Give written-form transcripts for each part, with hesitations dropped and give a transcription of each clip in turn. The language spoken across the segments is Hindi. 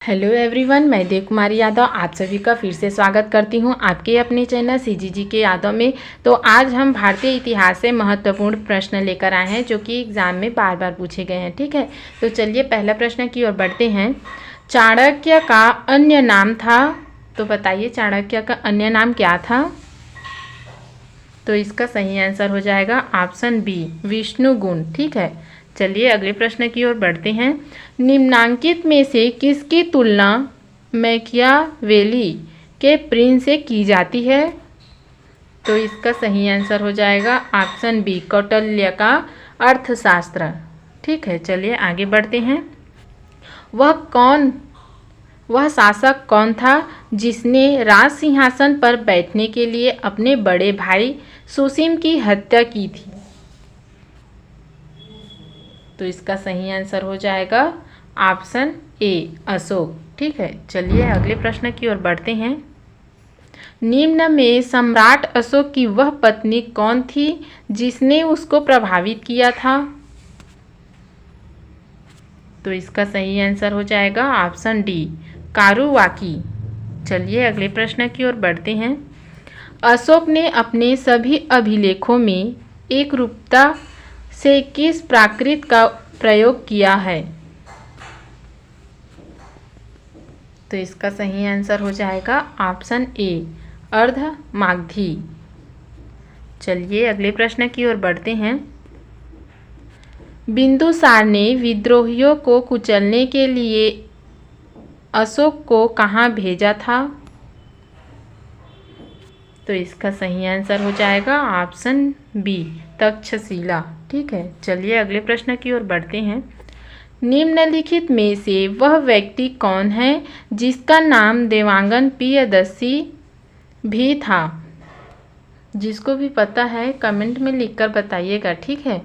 हेलो एवरीवन, मैं देव कुमारी यादव आप सभी का फिर से स्वागत करती हूं आपके अपने चैनल सीजीजी के यादव में। तो आज हम भारतीय इतिहास से महत्वपूर्ण प्रश्न लेकर आए हैं जो कि एग्ज़ाम में बार बार पूछे गए हैं। ठीक है, तो चलिए पहला प्रश्न की ओर बढ़ते हैं। चाणक्य का अन्य नाम था, तो बताइए चाणक्य का अन्य नाम क्या था? तो इसका सही आंसर हो जाएगा ऑप्शन बी, विष्णुगुण। ठीक है, चलिए अगले प्रश्न की ओर बढ़ते हैं। निम्नांकित में से किसकी तुलना मैकियावेली के प्रिंस से की जाती है? तो इसका सही आंसर हो जाएगा ऑप्शन बी, कौटिल्य का अर्थशास्त्र। ठीक है, चलिए आगे बढ़ते हैं। वह शासक कौन था जिसने राज सिंहासन पर बैठने के लिए अपने बड़े भाई सुसीम की हत्या की थी? तो इसका सही आंसर हो जाएगा ऑप्शन ए, अशोक। ठीक है, चलिए अगले प्रश्न की ओर बढ़ते हैं। निम्न में सम्राट अशोक की वह पत्नी कौन थी जिसने उसको प्रभावित किया था? तो इसका सही आंसर हो जाएगा ऑप्शन डी, कारुवाकी। चलिए अगले प्रश्न की ओर बढ़ते हैं। अशोक ने अपने सभी अभिलेखों में एकरूपता से किस प्राकृत का प्रयोग किया है? तो इसका सही आंसर हो जाएगा ऑप्शन ए, अर्धमागधी। चलिए अगले प्रश्न की ओर बढ़ते हैं। बिंदुसार ने विद्रोहियों को कुचलने के लिए अशोक को कहाँ भेजा था? तो इसका सही आंसर हो जाएगा ऑप्शन बी, तक्षशिला। ठीक है, चलिए अगले प्रश्न की ओर बढ़ते हैं। निम्नलिखित में से वह व्यक्ति कौन है जिसका नाम देवांगन प्रियदर्शी भी था? जिसको भी पता है कमेंट में लिखकर बताइएगा। ठीक है,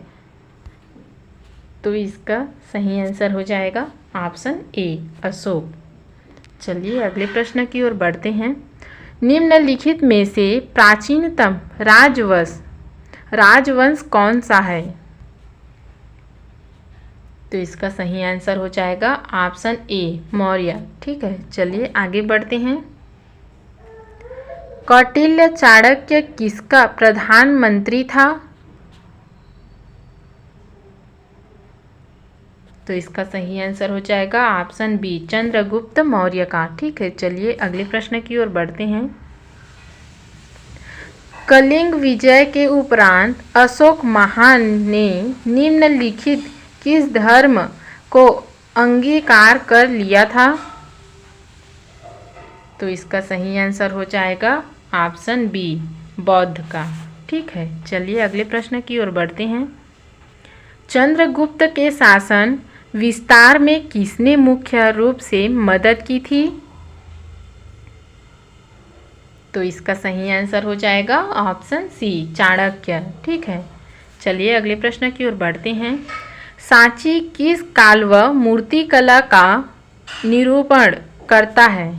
तो इसका सही आंसर हो जाएगा ऑप्शन ए, अशोक। चलिए अगले प्रश्न की ओर बढ़ते हैं। निम्नलिखित में से प्राचीनतम राजवंश कौन सा है? तो इसका सही आंसर हो जाएगा ऑप्शन ए, मौर्य। ठीक है, चलिए आगे बढ़ते हैं। कौटिल्य चाणक्य किसका प्रधानमंत्री था? तो इसका सही आंसर हो जाएगा ऑप्शन बी, चंद्रगुप्त मौर्य का। ठीक है, चलिए अगले प्रश्न की ओर बढ़ते हैं। कलिंग विजय के उपरांत अशोक महान ने निम्नलिखित किस धर्म को अंगीकार कर लिया था? तो इसका सही आंसर हो जाएगा ऑप्शन बी, बौद्ध का। ठीक है, चलिए अगले प्रश्न की ओर बढ़ते हैं। चंद्रगुप्त के शासन विस्तार में किसने मुख्य रूप से मदद की थी? तो इसका सही आंसर हो जाएगा ऑप्शन सी, चाणक्य। ठीक है, चलिए अगले प्रश्न की ओर बढ़ते हैं। सांची किस काल व मूर्तिकला का निरूपण करता है?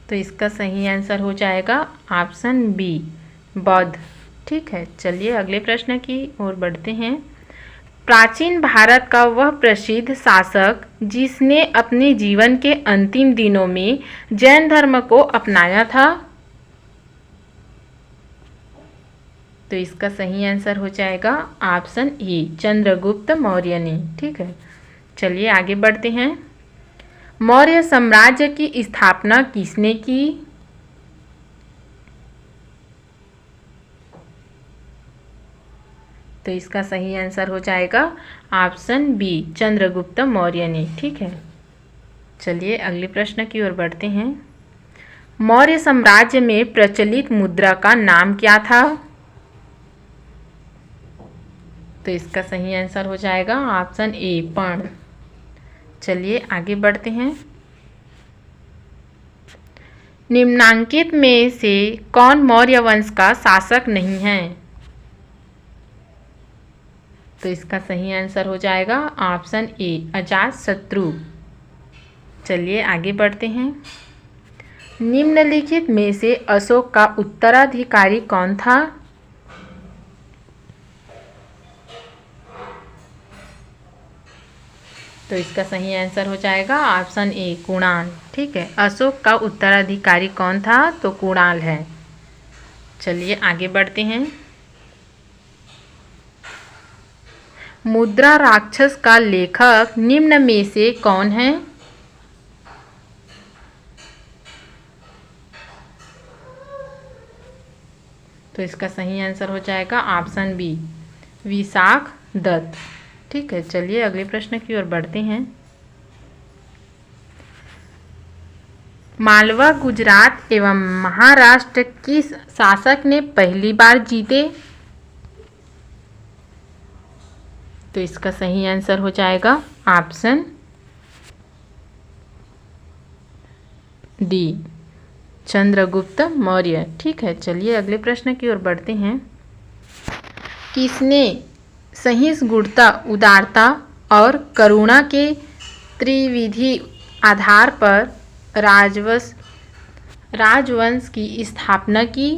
तो इसका सही आंसर हो जाएगा ऑप्शन बी, बौद्ध। ठीक है, चलिए अगले प्रश्न की ओर बढ़ते हैं। प्राचीन भारत का वह प्रसिद्ध शासक जिसने अपने जीवन के अंतिम दिनों में जैन धर्म को अपनाया था? तो इसका सही आंसर हो जाएगा ऑप्शन ए, चंद्रगुप्त मौर्य ने। ठीक है, चलिए आगे बढ़ते हैं। मौर्य साम्राज्य की स्थापना किसने की? तो इसका सही आंसर हो जाएगा ऑप्शन बी, चंद्रगुप्त मौर्य ने। ठीक है, चलिए अगले प्रश्न की ओर बढ़ते हैं। मौर्य साम्राज्य में प्रचलित मुद्रा का नाम क्या था? तो इसका सही आंसर हो जाएगा ऑप्शन ए, पर्ण। चलिए आगे बढ़ते हैं। निम्नांकित में से कौन मौर्य वंश का शासक नहीं है? तो इसका सही आंसर हो जाएगा ऑप्शन ए, अजातशत्रु। चलिए आगे बढ़ते हैं। निम्नलिखित में से अशोक का उत्तराधिकारी कौन था? तो इसका सही आंसर हो जाएगा ऑप्शन ए कुणाल। ठीक है, अशोक का उत्तराधिकारी कौन था? तो कुणाल है। चलिए आगे बढ़ते हैं। मुद्रा राक्षस का लेखक निम्न में से कौन है? तो इसका सही आंसर हो जाएगा ऑप्शन बी विशाख दत्त। ठीक है, चलिए अगले प्रश्न की ओर बढ़ते हैं। मालवा गुजरात एवं महाराष्ट्र किस शासक ने पहली बार जीते? तो इसका सही आंसर हो जाएगा ऑप्शन डी चंद्रगुप्त मौर्य। ठीक है, चलिए अगले प्रश्न की ओर बढ़ते हैं। किसने सहिष्णुता, उदारता और करुणा के त्रिविधि आधार पर राजवंश की स्थापना की?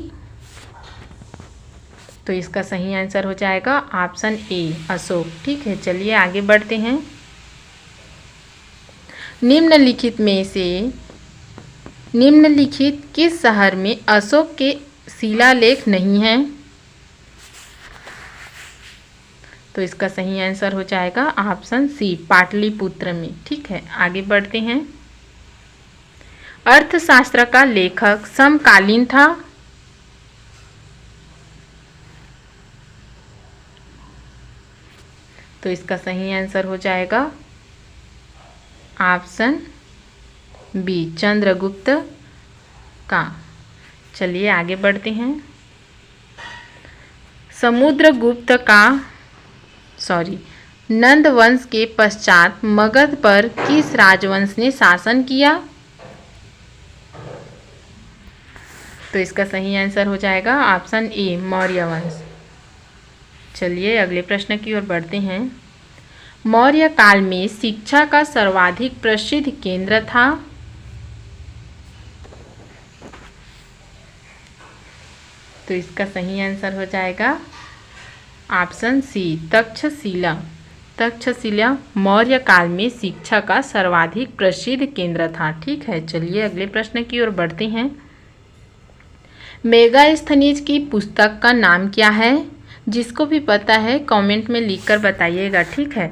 तो इसका सही आंसर हो जाएगा ऑप्शन ए अशोक। ठीक है, चलिए आगे बढ़ते हैं। निम्नलिखित किस शहर में अशोक के शिलालेख नहीं हैं? तो इसका सही आंसर हो जाएगा ऑप्शन सी पाटलिपुत्र में। ठीक है, आगे बढ़ते हैं। अर्थशास्त्र का लेखक समकालीन था? तो इसका सही आंसर हो जाएगा ऑप्शन बी चंद्रगुप्त का। चलिए आगे बढ़ते हैं। नंद वंश के पश्चात मगध पर किस राजवंश ने शासन किया? तो इसका सही आंसर हो जाएगा ऑप्शन ए मौर्य वंश। चलिए अगले प्रश्न की ओर बढ़ते हैं। मौर्य काल में शिक्षा का सर्वाधिक प्रसिद्ध केंद्र था? तो इसका सही आंसर हो जाएगा ऑप्शन सी तक्षशिला। तक्षशिला मौर्य काल में शिक्षा का सर्वाधिक प्रसिद्ध केंद्र था। ठीक है, चलिए अगले प्रश्न की ओर बढ़ते हैं। मेगास्थनीज की पुस्तक का नाम क्या है? जिसको भी पता है कमेंट में लिखकर बताइएगा। ठीक है,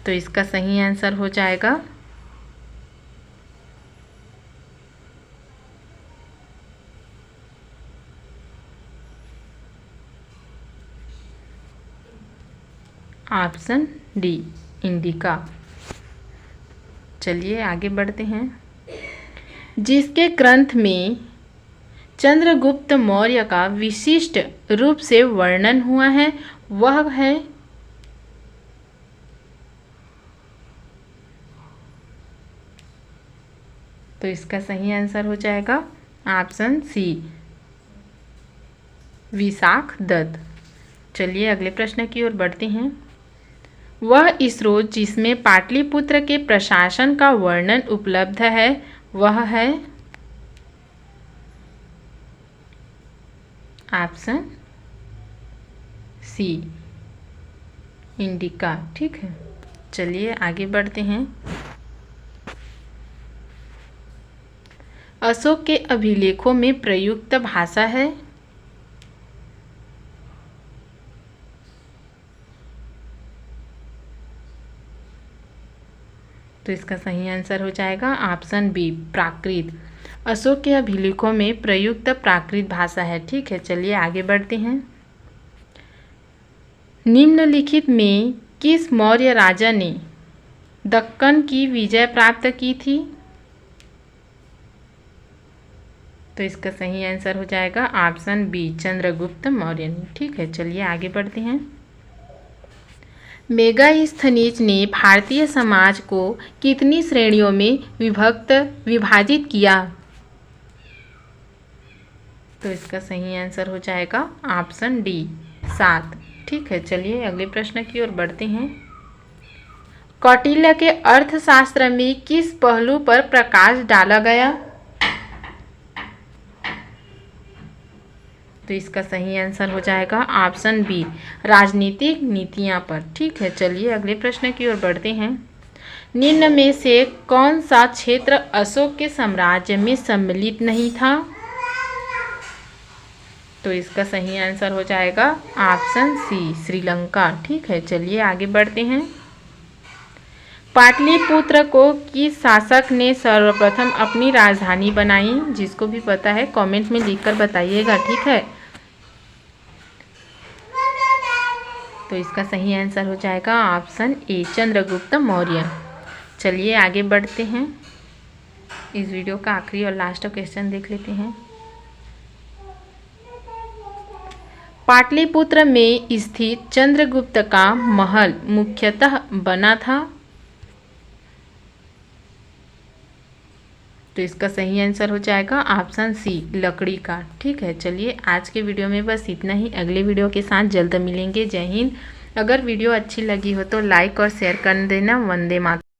तो इसका सही आंसर हो जाएगा ऑप्शन डी इंडिका। चलिए आगे बढ़ते हैं। जिसके ग्रंथ में चंद्रगुप्त मौर्य का विशिष्ट रूप से वर्णन हुआ है वह है? तो इसका सही आंसर हो जाएगा ऑप्शन सी विशाख दत्त। चलिए अगले प्रश्न की ओर बढ़ते हैं। वह स्रोत जिसमें पाटलिपुत्र के प्रशासन का वर्णन उपलब्ध है वह है? Option C Indica. ठीक है, चलिए आगे बढ़ते हैं। अशोक के अभिलेखों में प्रयुक्त भाषा है? तो इसका सही आंसर हो जाएगा ऑप्शन बी प्राकृत। अशोक के अभिलेखों में प्रयुक्त प्राकृत भाषा है। ठीक है, चलिए आगे बढ़ते हैं। निम्नलिखित में किस मौर्य राजा ने दक्कन की विजय प्राप्त की थी? तो इसका सही आंसर हो जाएगा ऑप्शन बी चंद्रगुप्त मौर्य ने। ठीक है, चलिए आगे बढ़ते हैं। मेगास्थनीज ने भारतीय समाज को कितनी श्रेणियों में विभाजित किया? तो इसका सही आंसर हो जाएगा ऑप्शन डी 7। ठीक है, चलिए अगले प्रश्न की ओर बढ़ते हैं। कौटिल्य के अर्थशास्त्र में किस पहलू पर प्रकाश डाला गया? तो तो इसका सही आंसर हो जाएगा ऑप्शन बी, राजनीतिक नीतियां पर। ठीक है, चलिए अगले प्रश्न की ओर बढ़ते हैं। निम्न में से कौन सा क्षेत्र अशोक के साम्राज्य में सम्मिलित नहीं था? तो इसका सही आंसर हो जाएगा ऑप्शन सी, श्रीलंका। ठीक है, चलिए आगे बढ़ते हैं। पाटलिपुत्र को किस शासक ने सर्वप्रथम अपनी राजधानी बनाई? जिसको भी पता है कमेंट में लिखकर बताइएगा। ठीक है, तो इसका सही आंसर हो जाएगा ऑप्शन ए, चंद्रगुप्त मौर्य। चलिए आगे बढ़ते हैं। इस वीडियो का आखिरी और लास्ट क्वेश्चन देख लेते हैं। पाटलिपुत्र में स्थित चंद्रगुप्त का महल मुख्यतः बना था? तो इसका सही आंसर हो जाएगा ऑप्शन सी, लकड़ी का। ठीक है, चलिए आज के वीडियो में बस इतना ही। अगले वीडियो के साथ जल्द मिलेंगे। जय हिंद। अगर वीडियो अच्छी लगी हो तो लाइक और शेयर कर देना। वंदे मातरम।